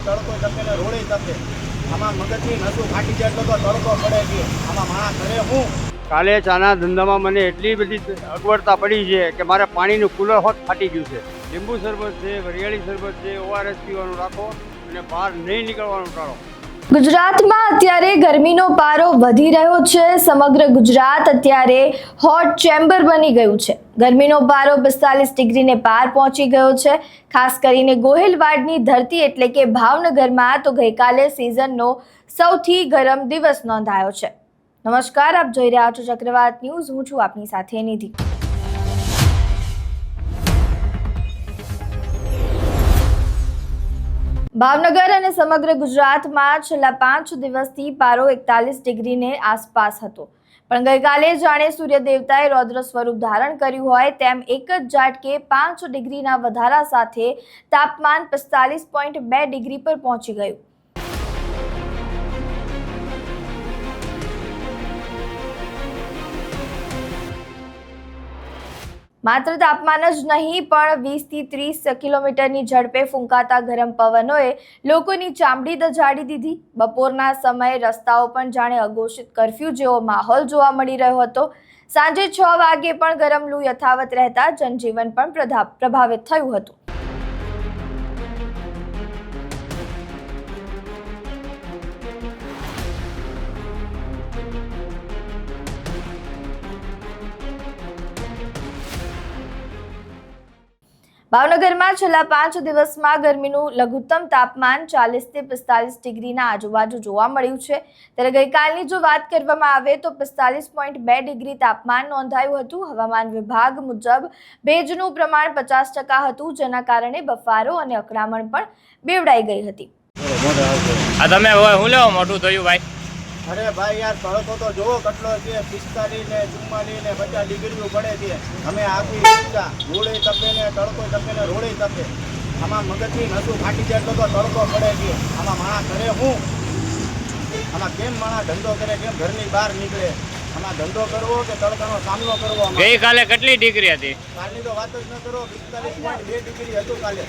તડકો તપે ને રોડે તપે. આમાં મગજની નસું ફાટી જાય એટલો તો તડકો પડે છે. આમાં માણસ કરે હું. કાલે ચાના ધંધામાં મને એટલી બધી અગવડતા પડી છે કે મારે પાણીનું કુલર હોત ફાટી ગયું છે. લીંબુ શરબત છે, વરિયાળી શરબત છે, ORS પીવાનું રાખો અને બહાર નહીં નીકળવાનું ટાળો. ગુજરાતમાં અત્યારે ગરમીનો પારો વધી રહ્યો છે. સમગ્ર ગુજરાત અત્યારે હોટ ચેમ્બર બની ગયું છે. ગરમીનો પારો 45 ડિગ્રીને પાર પહોંચી ગયો છે. ખાસ કરીને ગોહિલવાડની ધરતી એટલે કે ભાવનગરમાં તો ગઈકાલે સિઝનનો સૌથી ગરમ દિવસ નોંધાયો છે. નમસ્કાર, આપ જોઈ રહ્યા છો ચક્રવાત ન્યૂઝ. હું છું આપની સાથે નિધિ. ભાવનગર અને સમગ્ર ગુજરાતમાં છેલ્લા 5 દિવસથી પારો 41 ડિગ્રીને આસપાસ હતો, પણ ગઈકાલે જાણે સૂર્ય દેવતાએ રૌદ્ર સ્વરૂપ ધારણ કર્યું હોય તેમ એક જ ઝાટકે 5 ડિગ્રીના વધારા સાથે તાપમાન 45.2 ડિગ્રી પર પહોંચી ગયું. માત્ર તાપમાન જ નહીં પણ 20 થી 30 કિલોમીટરની ઝડપે ફૂંકાતા ગરમ પવનોએ લોકોની ચામડી દઝાડી દીધી. બપોરના સમયે રસ્તાઓ પણ જાણે અઘોષિત કર્ફ્યુ જેવો માહોલ જોવા મળી રહ્યો હતો. સાંજે 6 વાગે પણ ગરમ લૂ યથાવત રહેતા જનજીવન પણ પ્રભાવિત થયું હતું. ભાવનગરમાં છેલ્લા 5 દિવસમાં ગરમીનું લઘુત્તમ તાપમાન 40 થી 45 ડિગ્રીના આજુબાજુ જોવા મળ્યું છે. ત્યારે ગઈકાલની જો વાત કરવામાં આવે તો 45.2 ડિગ્રી તાપમાન નોંધાયું હતું. હવામાન વિભાગ મુજબ ભેજનું પ્રમાણ 50% હતું, જેના કારણે બફારો અને અકળામણ પણ બેવડાઈ ગઈ હતી. તમે હું લેવા મોટું થયું ભાઈ? અરે ભાઈ યાર, તડકો તો જોવો કેટલો છે. 45 ને 44 ને 50 ડિગ્રીઓ પડે છે. અમે આખી ઈચ્છા રોડે તપે ને તડકો તપે ને રોડે તપે. આમાં મગજની નસું ફાટી જાય એટલો તો તડકો પડે છે. આમાં માણસ કરે હું. આમાં કેમ માણસ ધંધો કરે, કેમ ઘરની બહાર નીકળે? આમાં ધંધો કરવો કે તડકાનો સામનો કરવો? ગઈકાલે કેટલી ડિગ્રી હતી? કાલની તો વાત જ ન કરો. 45.2 ડિગ્રી હતું કાલે.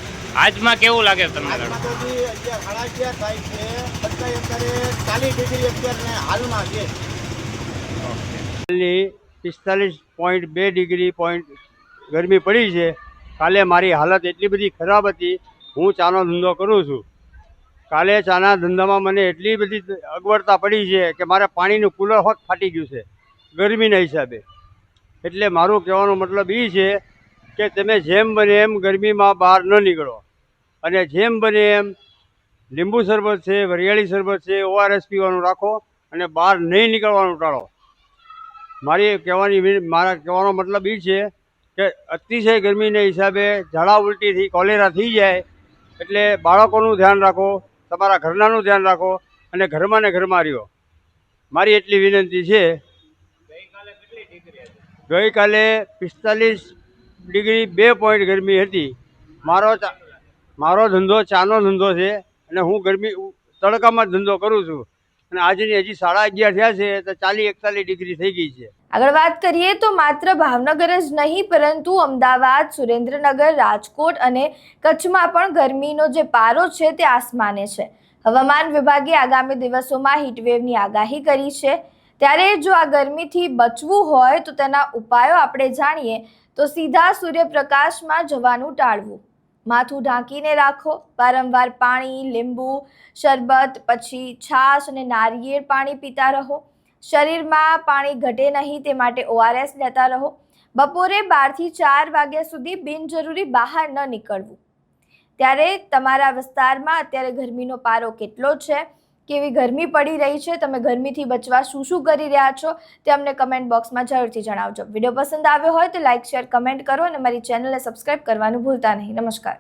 આજમાં કેવું લાગે તમને? આજમાં તો 11 સાડા 11 થાય છે. બધા અત્યારે 40 ડિગ્રી અત્યારે હાલમાં છે. 45.2 ડિગ્રી ગરમી પડી છે. કાલે મારી હાલત એટલી બધી ખરાબ હતી. હું ચાનો ધંધો કરું છું. કાલે ચાના ધંધામાં મને એટલી બધી અગવડતા પડી છે કે મારે પાણીનું કુલર હોત ફાટી ગયું છે ગરમીના હિસાબે. એટલે મારું કહેવાનો મતલબ એ છે કે તમે જેમ બને એમ ગરમીમાં બહાર ન નીકળો અને જેમ બને એમ લીંબુ શરબત છે, વરિયાળી શરબત છે, ORS પીવાનું રાખો અને બહાર નહીં નીકળવાનું ટાળો. મારા કહેવાનો મતલબ એ છે કે અતિશય ગરમીના હિસાબે ઝાડા ઉલટીથી કોલેરા થઈ જાય. એટલે બાળકોનું ધ્યાન રાખો, તમારા ઘરનાનું ધ્યાન રાખો અને ઘરમાં ને ઘરમાં રહ્યો. મારી એટલી વિનંતી છે. ગઈકાલે 45 ડિગ્રી 2 પોઈન્ટ ગરમી હતી. મારો ધંધો ચાનો ધંધો છે અને હું તડકામાં જ ધંધો કરું છું. અને આજની હજી 11:30 થયા છે તો 40-41 ડિગ્રી થઈ ગઈ છે. આગળ વાત કરીએ તો માત્ર ભાવનગર જ નહીં પરંતુ અમદાવાદ, સુરેન્દ્રનગર, રાજકોટ અને કચ્છમાં પણ ગરમીનો જે પારો છે તે આસમાને છે. હવામાન વિભાગે આગામી દિવસોમાં હીટવેવની આગાહી કરી છે. ત્યારે જો આ ગરમીથી બચવું હોય તો તેના ઉપાયો આપણે જાણીએ તો સીધા સૂર્યપ્રકાશમાં જવાનું ટાળવું. માથું ઢાંકીને રાખો. વારંવાર પાણી, લીંબુ શરબત, પછી છાશ અને નારિયેળ પાણી પીતા રહો. શરીરમાં પાણી ઘટે નહીં તે માટે ORS લેતા રહો. બપોરે 12 થી 4 વાગ્યા સુધી બિનજરૂરી બહાર ન નીકળવું. ત્યારે તમારા વિસ્તારમાં અત્યારે ગરમીનો પારો કેટલો છે, કેવી ગરમી પડી રહી છે, તમે ગરમીથી બચવા શું શું કરી રહ્યા છો તે અમને કમેન્ટ બોક્સમાં જરૂરથી જણાવજો. વિડીયો પસંદ આવ્યો હોય તો લાઇક, શેર, કમેન્ટ કરો અને મારી ચેનલને સબસ્ક્રાઇબ કરવાનું ભૂલતા નહીં. નમસ્કાર.